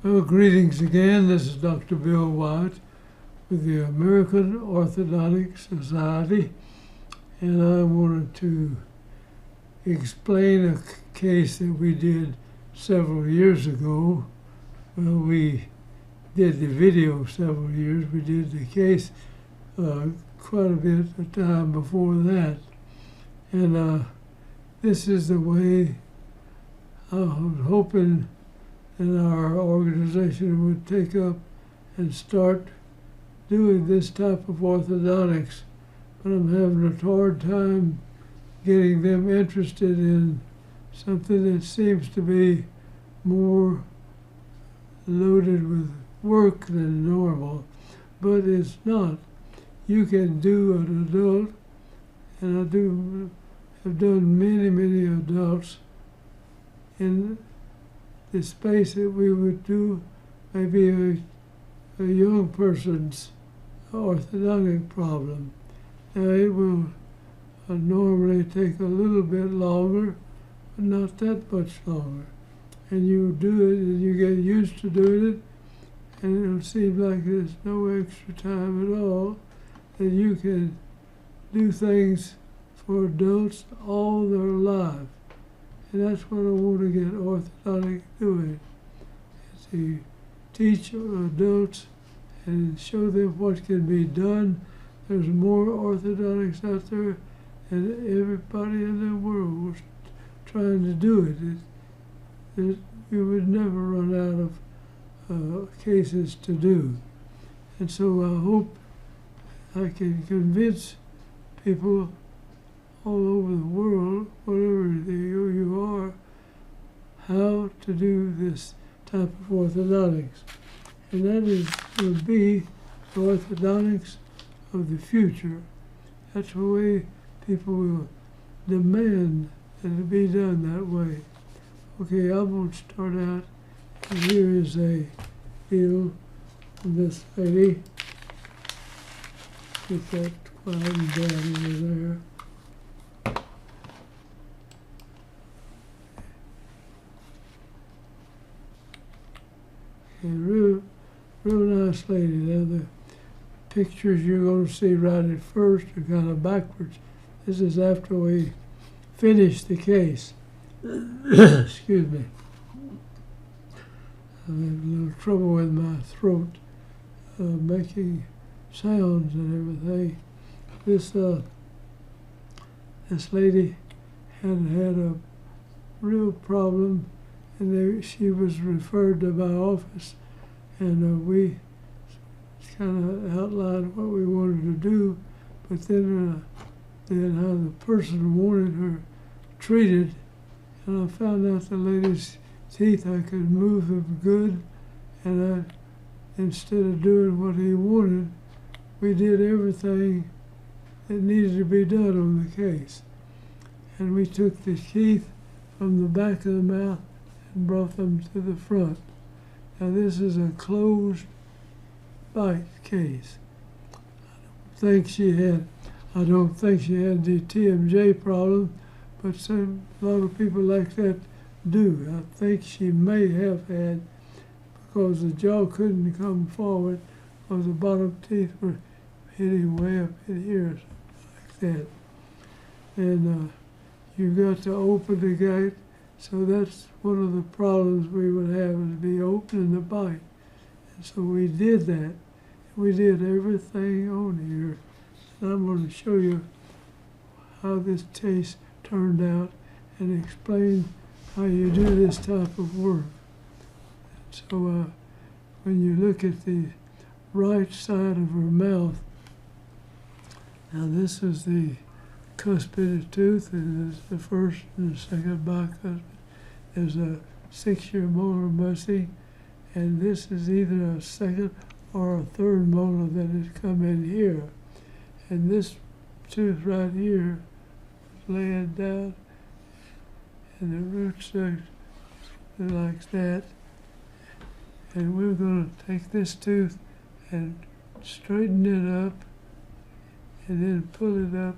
Well, greetings again. This is Dr. Bill Wyatt with the American Orthodontic Society, and I wanted to explain a case that we did several years ago. Well, we did the video several years. We did the case quite a bit of time before that. And this is the way I was hoping that our organization would take up and start doing this type of orthodontics. But I'm having a hard time getting them interested in something that seems to be more loaded with work than normal. But it's not. You can do an adult, and have done many adults in the space that we would do maybe a young person's orthodontic problem. Now it will normally take a little bit longer, but not that much longer. And you do it and you get used to doing it, and it'll seem like there's no extra time at all, that you can do things for adults all their life. And that's what I want to get orthodontic doing, is to teach adults and show them what can be done. There's more orthodontics out there than everybody in the world was trying to do it. You would never run out of cases to do. And so I hope I can convince people all over the world, whatever you are, how to do this type of orthodontics. And that will be the orthodontics of the future. That's the way people will demand that it be done that way. Okay, I'm going to start out, and here is a deal from this lady. Get that quieted down over there. A real nice lady. Now the pictures you're going to see right at first are kind of backwards. This is after we finished the case. Excuse me. I'm having a little trouble with my throat, making sounds and everything. This lady had a real problem, and she was referred to my office, and we kind of outlined what we wanted to do, but then how the person wanted her treated, and I found out the lady's teeth, I could move them good, and instead of doing what he wanted, we did everything that needed to be done on the case. And we took the teeth from the back of the mouth and brought them to the front. Now this is a closed bite case. I don't think she had the TMJ problem, but a lot of people like that do. I think she may have had, because the jaw couldn't come forward, because the bottom teeth were hitting way up in here, like that. And you got to open the gate. So that's one of the problems we would have, is be opening the bite. And so we did that. We did everything on here. And I'm going to show you how this case turned out and explain how you do this type of work. So when you look at the right side of her mouth, now this is the cuspid tooth, and it's the first and the second bicuspid. There's a 6-year molar missing, and this is either a second or a third molar that has come in here. And this tooth right here is laying down, and the roots are like that. And we're going to take this tooth and straighten it up, and then pull it up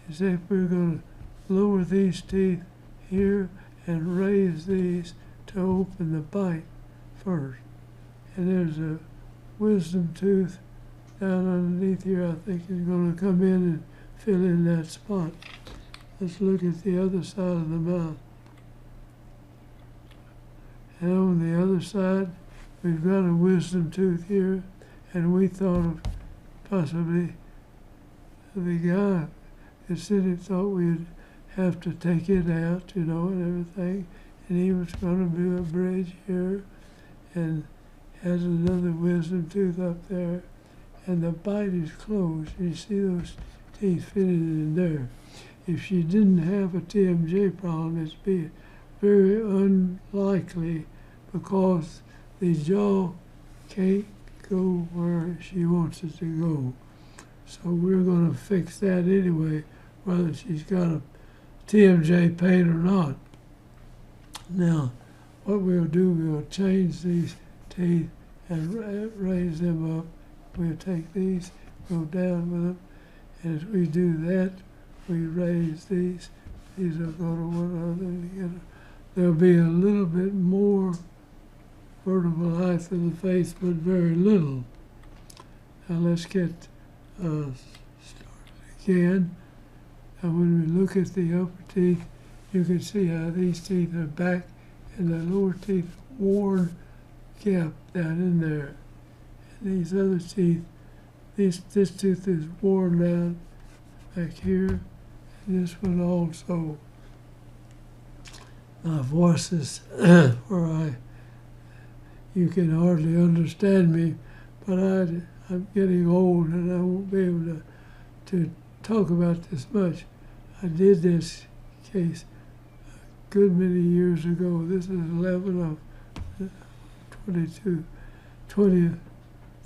as if we're going to lower these teeth here and raise these to open the bite first. and there's a wisdom tooth down underneath here. I think is going to come in and fill in that spot. Let's look at the other side of the mouth. And on the other side, we've got a wisdom tooth here, and we thought of possibly the guy that said he thought we'd have to take it out, you know, and everything. And he was going to do a bridge here, and has another wisdom tooth up there, and the bite is closed. You see those teeth fitted in there. If she didn't have a TMJ problem, it'd be very unlikely because the jaw can't go where she wants it to go. So we're going to fix that anyway, whether she's got a TMJ pain or not. Now, what we'll do, we'll change these teeth and raise them up. We'll take these, go down with them, and as we do that, we raise these. These will go to one another together. There'll be a little bit more vertical height in the face, but very little. Now let's get started again. And when we look at the upper teeth, you can see how these teeth are back and the lower teeth worn gap down in there. And these other teeth, this tooth is worn down back here, and this one also. My voice is where you can hardly understand me, but I'm getting old and I won't be able to talk about this much. I did this case a good many years ago. This is 11 of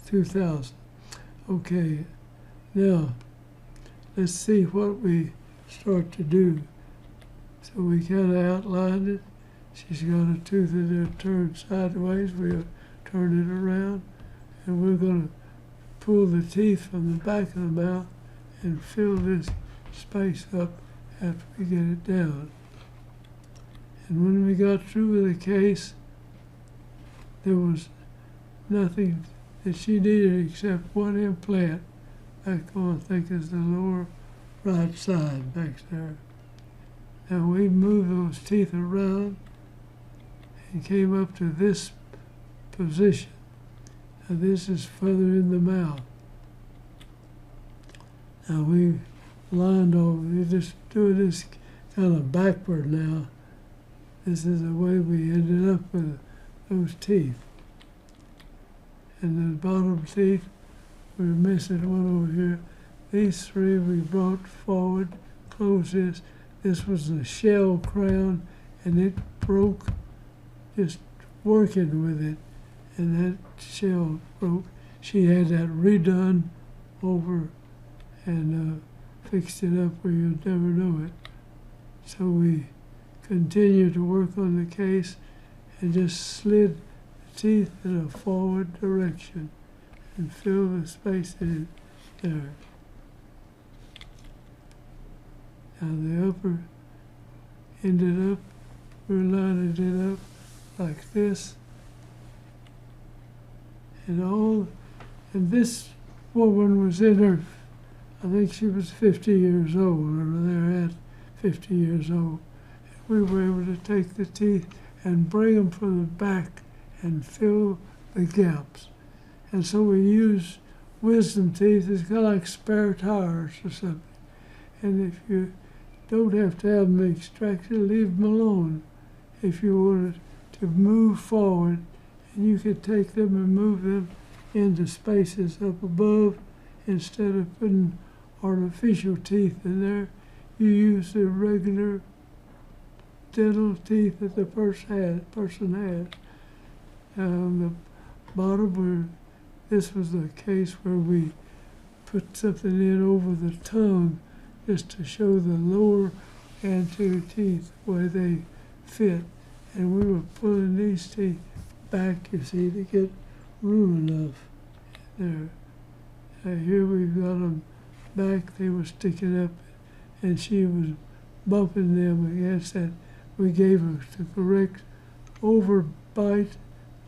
2000. Okay, now let's see what we start to do. So we kind of outlined it. She's got a tooth in there turned sideways. We'll turn it around, and we're going to pull the teeth from the back of the mouth and fill this space up after we get it down. And when we got through with the case, there was nothing that she needed except one implant back on, I think is the lower right side back there. Now we moved those teeth around and came up to this position. Now this is further in the mouth. Now we lined over, we're just doing this kind of backward now. This is the way we ended up with those teeth. And the bottom teeth, we're missing one over here. These three we brought forward, closed this. This was the shell crown, and it broke just working with it, and that shell broke. She had that redone over and fixed it up where you'd never know it. So we continued to work on the case and just slid the teeth in a forward direction and filled the space in there. Now the upper ended up, we're lining it up like this. And this woman was in her, I think she was 50 years old, or they're at 50 years old. And we were able to take the teeth and bring them from the back and fill the gaps. And so we use wisdom teeth. It's kind of like spare tires or something. And if you don't have to have them extracted, leave them alone. If you wanted to move forward, and you could take them and move them into spaces up above instead of putting artificial teeth in there. You use the regular dental teeth that the person had. On the bottom, this was the case where we put something in over the tongue just to show the lower anterior teeth where they fit. And we were pulling these teeth back, you see, to get room enough there. Here we've got them back, they were sticking up, and she was bumping them against that. We gave her the correct overbite,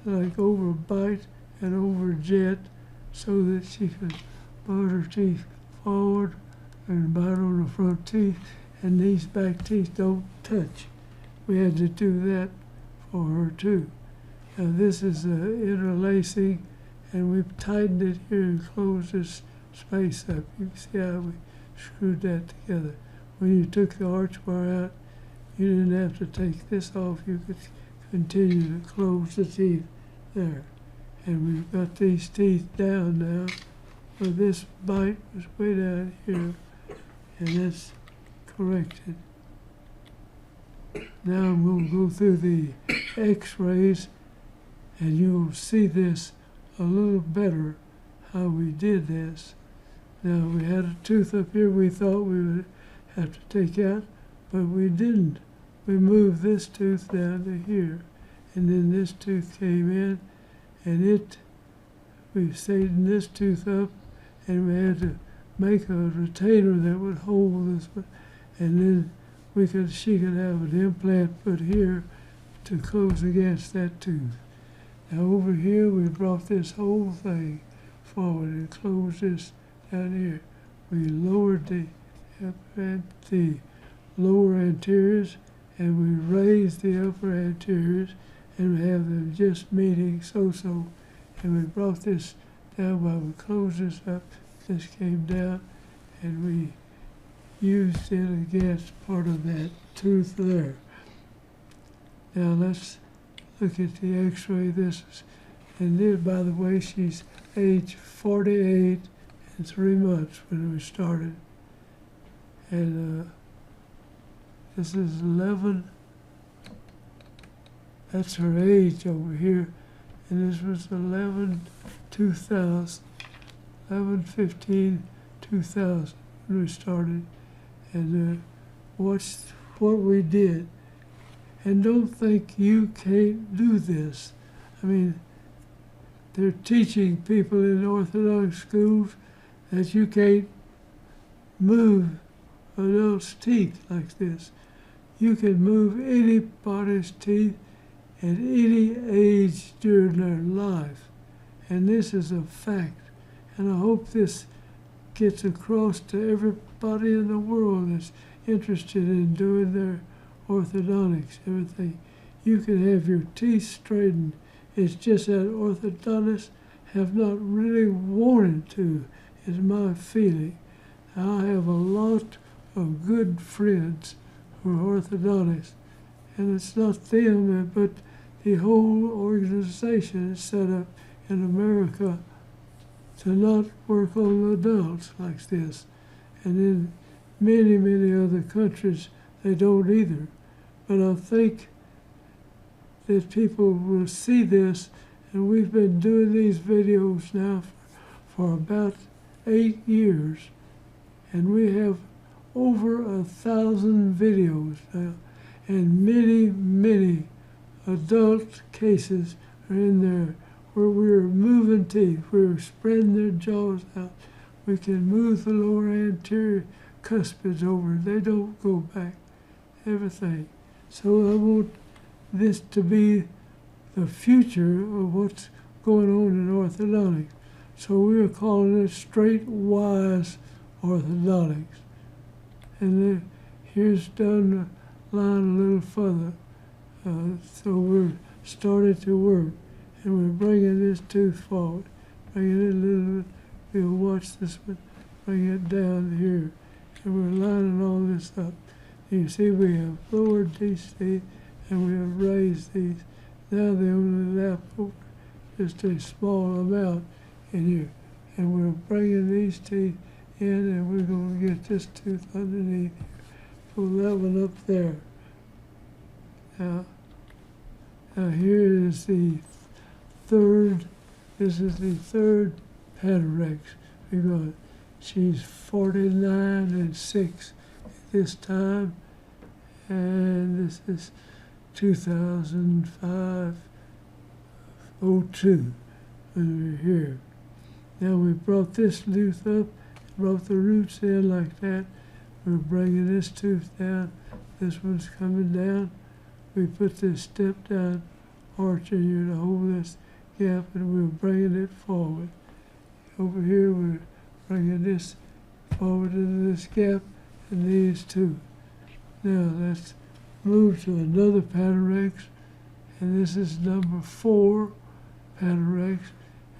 like overbite and over jet so that she could bite her teeth forward and bite on the front teeth, and these back teeth don't touch. We had to do that for her too. Now this is interlacing, and we've tightened it here and closed this space up. You can see how we screwed that together. When you took the arch bar out, you didn't have to take this off. You could continue to close the teeth there. And we've got these teeth down now, where this bite was way down here, and that's corrected. Now I'm going to go through the x-rays, and you'll see this a little better, how we did this. Now we had a tooth up here we thought we would have to take out, but we didn't. We moved this tooth down to here, and then this tooth came in, and we straightened this tooth up, and we had to make a retainer that would hold this one, and then she could have an implant put here to close against that tooth. Now over here we brought this whole thing forward and closed this down here. We lowered the lower anteriors, and we raised the upper anteriors, and we have them just meeting so-so. And we brought this down while we closed this up. This came down, and we used it against part of that tooth there. Now let's look at the x-ray. And then, by the way, she's age 48 and 3 months when we started. And this is 11. That's her age over here. And this was 11/2000, 11/15/2000 when we started. And watch what we did. And don't think you can't do this. I mean, they're teaching people in orthodontic schools that you can't move adults' teeth like this. You can move anybody's teeth at any age during their life. And this is a fact. And I hope this gets across to everybody in the world that's interested in doing their orthodontics, everything. You can have your teeth straightened. It's just that orthodontists have not really wanted to, is my feeling. I have a lot of good friends who are orthodontists, and it's not them, but the whole organization is set up in America to not work on adults like this. And in many, many other countries, they don't either. But I think that people will see this, and we've been doing these videos now for about 8 years, and we have over 1,000 videos now, and many, many adult cases are in there where we're moving teeth, we're spreading their jaws out. We can move the lower anterior cuspids over, they don't go back, everything. So I want this to be the future of what's going on in orthodontics. So we are calling it straight wise orthodontics. And then here's down the line a little further. So we're started to work, and we're bringing this tooth forward, bringing it a little bit. We'll watch this one, bring it down here, and we're lining all this up. You see we have lowered these teeth, and we have raised these. Now they only lap over just a small amount in here. And we're bringing these teeth in, and we're going to get this tooth underneath here. Pull that one up there. Now here is the third, this is the third Panorex we got. She's 49 and 6 at this time, and this is 2005, 02 when we're here. Now we brought this tooth up, brought the roots in like that. We're bringing this tooth down. This one's coming down. We put this step down arch in here to hold this gap and we're bringing it forward. Over here we're bringing this forward into this gap and these two. Now let's move to another pattern X, and this is number 4 pattern X,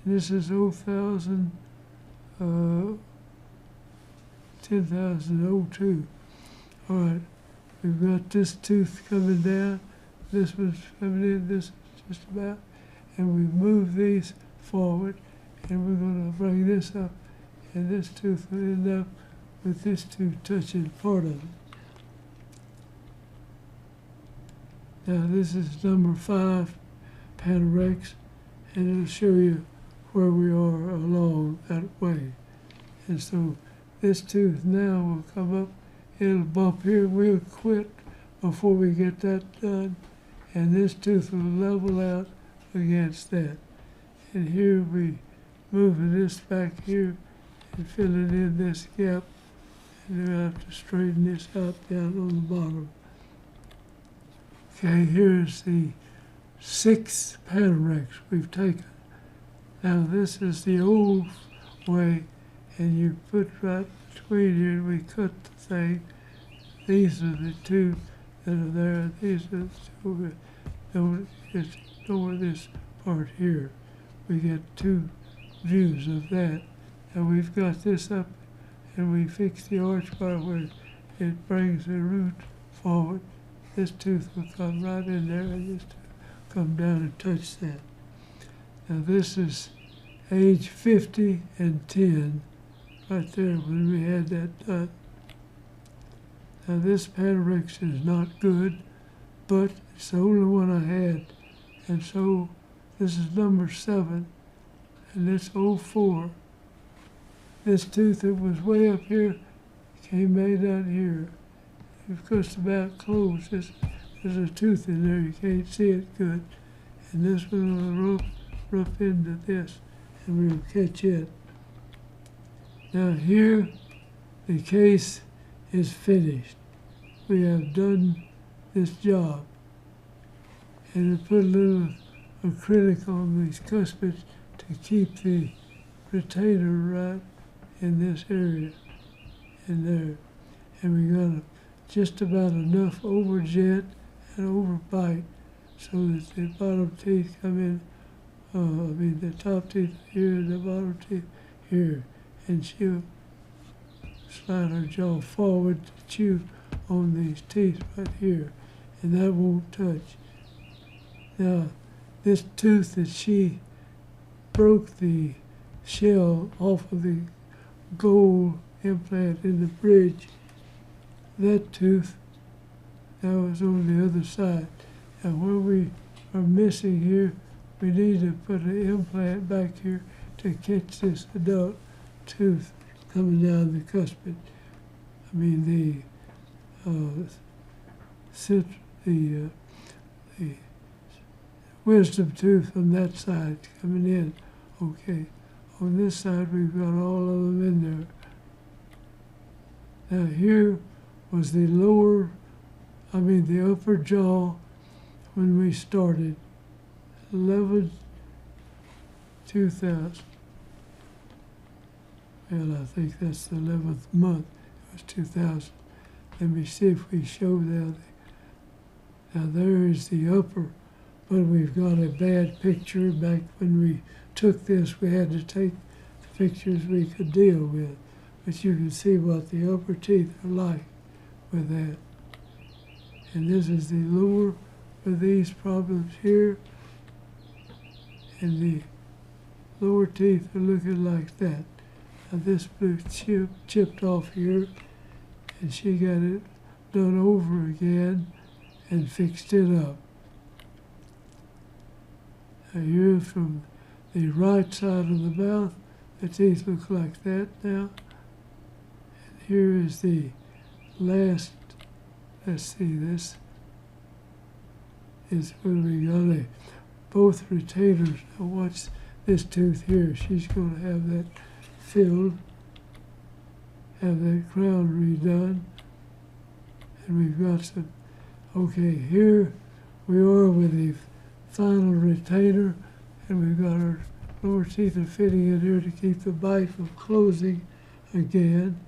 and this is 10,002. All right, we've got this tooth coming down, this one's coming in, this is just about, and we move these forward, and we're going to bring this up, and this tooth will end up with this tooth touching part of it. Now this is number 5 pattern X, and it'll show you where we are along that way. And so this tooth now will come up, it'll bump here, we'll quit before we get that done, and this tooth will level out against that. And here we moving this back here and filling in this gap, and we'll have to straighten this out down on the bottom. Okay, here's the 6th pattern X we've taken. Now this is the old way, and you put right between here, and we cut the thing. These are the two that are there. These are the two. Don't just ignore this part here. We get 2 views of that. Now we've got this up, and we fix the arch part where it brings the root forward. This tooth will come right in there, and this tooth will come down and touch that. Now this is age 50 and 10, right there when we had that done. Now this pattern X is not good, but it's the only one I had. And so this is number 7, and it's 04. This tooth that was way up here came way down here. It's just about closed. There's a tooth in there, you can't see it good. And this one will rough into this, and we'll catch it. Now here, the case is finished. We have done this job. And we put a little acrylic on these cuspids to keep the retainer right in this area, in there. And we got just about enough overjet and overbite so that the bottom teeth come in, the top teeth here and the bottom teeth here. And she'll slide her jaw forward to chew on these teeth right here, and that won't touch. Now, this tooth that she broke the shell off of the gold implant in the bridge, that tooth, that was on the other side. And where we are missing here, we need to put an implant back here to catch this adult tooth coming down the cuspid. I mean the wisdom tooth from that side coming in. Okay, on this side we've got all of them in there. Now here was the upper jaw when we started, 11/2000. Well, I think that's the 11th month. It was 2000. Let me see if we show that. Now there is the upper, but we've got a bad picture. Back when we took this, we had to take the pictures we could deal with. But you can see what the upper teeth are like with that. And this is the lower with these problems here. And the lower teeth are looking like that. Now this blue chipped off here, and she got it done over again and fixed it up. Now here from the right side of the mouth, the teeth look like that now. And here is the last, let's see, this is when we got both retainers. Now watch this tooth here. She's going to have that filled, have that crown redone, and we've got some. Okay, here we are with the final retainer, and we've got our lower teeth are fitting in here to keep the bite from closing again.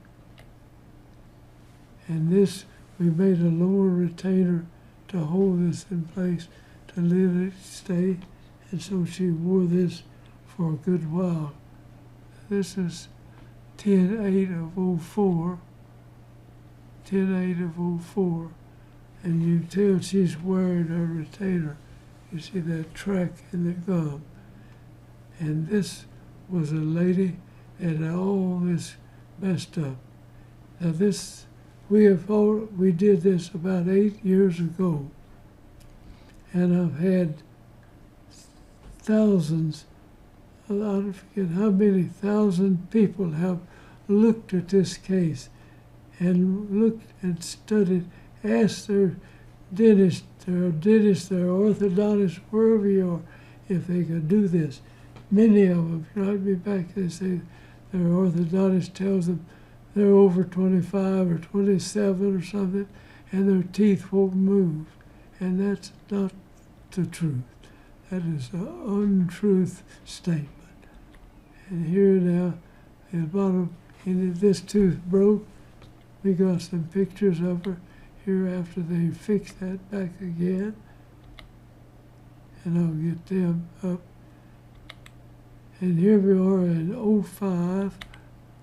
And this, we made a lower retainer to hold this in place, to let it stay. And so she wore this for a good while. This is 10/8 of 04. 10/8 of 04. And you tell she's wearing her retainer. You see that track in the gum. And this was a lady that had all this messed up. Now this, we did this about 8 years ago. And I've had thousands, I forget how many thousand people have looked at this case and looked and studied, asked their dentist, their orthodontist, wherever you are, if they could do this. Many of them write me back, they say their orthodontist tells them they're over 25 or 27 or something, and their teeth won't move. And that's not the truth. That is an untruth statement. And here now, at the bottom, and if this tooth broke, we got some pictures of her here after they fixed that back again. And I'll get them up. And here we are in 05,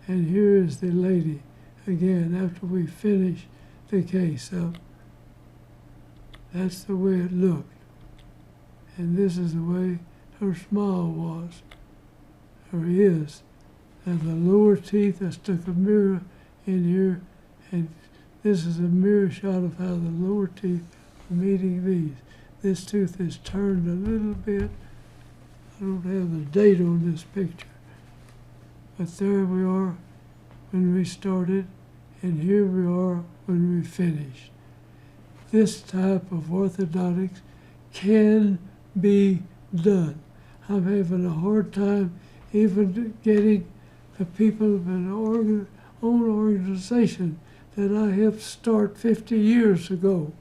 and here is the lady again after we finish the case up. That's the way it looked. And this is the way her smile was, or is. And the lower teeth, I stuck a mirror in here, and this is a mirror shot of how the lower teeth are meeting these. This tooth is turned a little bit. I don't have the date on this picture. But there we are when we started, and here we are when we finished. This type of orthodontics can be done. I'm having a hard time even getting the people of an own organization that I helped start 50 years ago.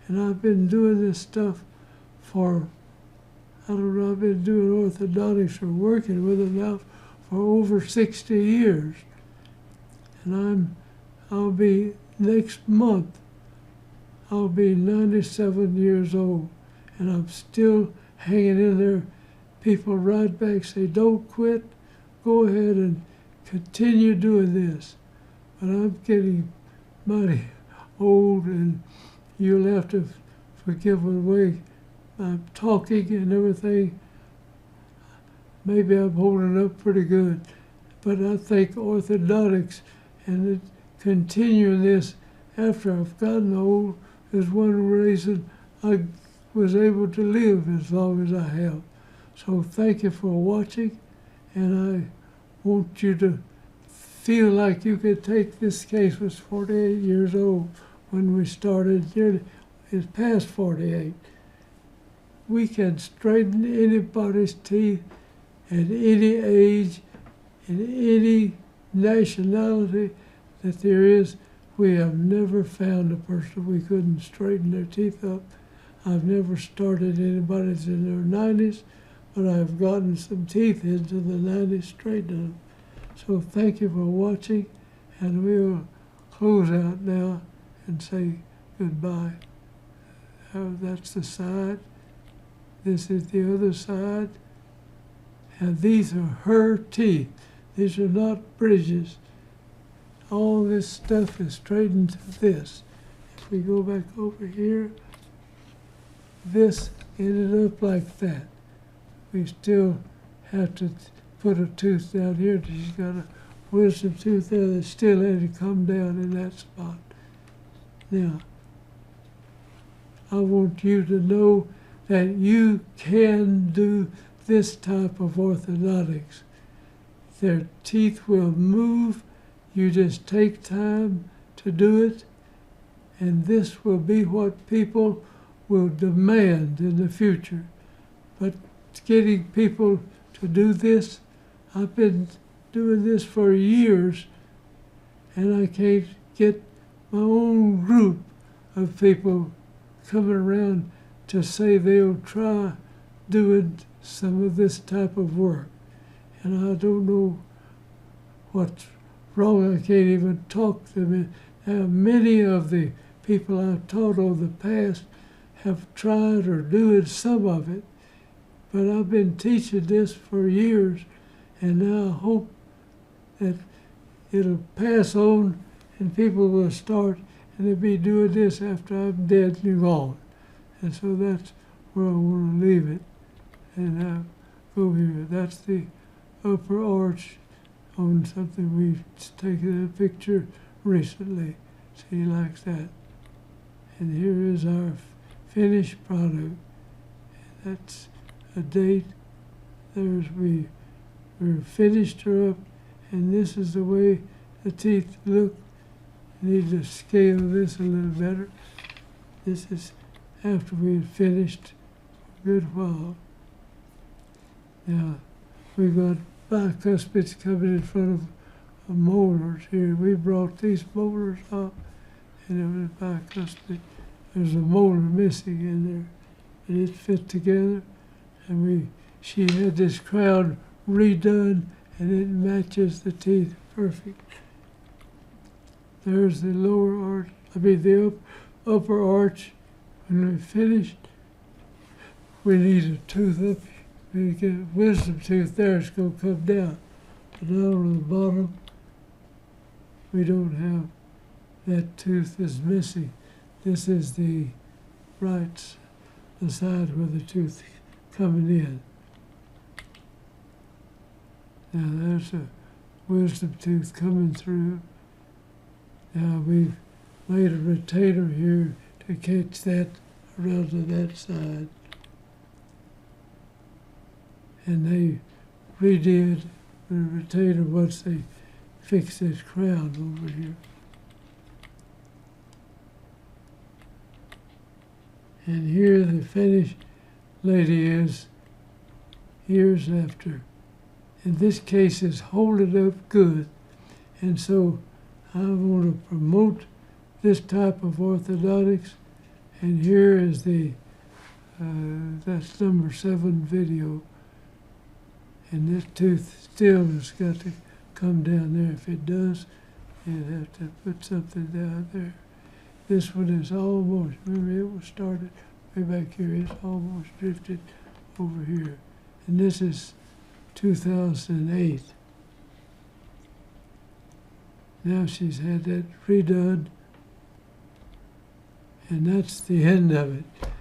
And I've been doing this stuff for, I don't know, I've been doing orthodontics or working with them now for over 60 years. And I'll be, next month, I'll be 97 years old. And I'm still hanging in there. People write back, say, don't quit, go ahead and continue doing this. But I'm getting mighty old, and you'll have to forgive the way I'm talking and everything. Maybe I'm holding up pretty good, but I think orthodontics and continuing this after I've gotten old is one reason I was able to live as long as I have. So thank you for watching, and I want you to feel like you could take this case. Was 48 years old when we started. It's past 48. We can straighten anybody's teeth at any age, in any nationality that there is. We have never found a person we couldn't straighten their teeth up. I've never started anybody that's in their 90s, but I've gotten some teeth into the 90s straightening them. So thank you for watching, and we'll close out now and say goodbye. That's the side. This is the other side. And these are her teeth. These are not bridges. All this stuff is straightened to this. If we go back over here, this ended up like that. We still have to put a tooth down here. She's got a wisdom tooth there that still had to come down in that spot. Now, I want you to know that you can do this type of orthodontics. Their teeth will move. You just take time to do it, and this will be what people will demand in the future. But getting people to do this, I've been doing this for years, and I can't get my own group of people coming around to say they'll try doing some of this type of work. And I don't know what's wrong. I can't even talk to them. Many of the people I've taught over the past have tried or doing some of it, but I've been teaching this for years, and now I hope that it'll pass on and people will start and they'll be doing this after I'm dead and gone. And so that's where I want to leave it. And go here. That's the upper arch on something we've taken a picture recently. So he likes that. And here is our finished product. That's a date. We're finished her up, and this is the way the teeth look. I need to scale this a little better. This is after we had finished a good while. Now, we've got bicuspids coming in front of molars here. We brought these molars up, and it was bicuspid. There's a molar missing in there, and it fit together. And she had this crown redone, and it matches the teeth perfect. There's the lower arch, the upper arch. When we finished, we need a tooth up. We get a wisdom tooth there, it's going to come down. But down on the bottom, we don't have that tooth is missing. This is the side where the tooth is coming in. Now there's a wisdom tooth coming through. Now we've made a retainer here to catch that around to that side. And they redid the retainer once they fixed this crown over here. And here the finished lady is years after. In this case, it's holding up good. And so I want to promote this type of orthodontics. And here is that's number 7 video. And this tooth still has got to come down there. If it does, you'd have to put something down there. This one is almost, remember it was started way back here, it's almost drifted over here. And this is 2008. Now she's had that redone, and that's the end of it.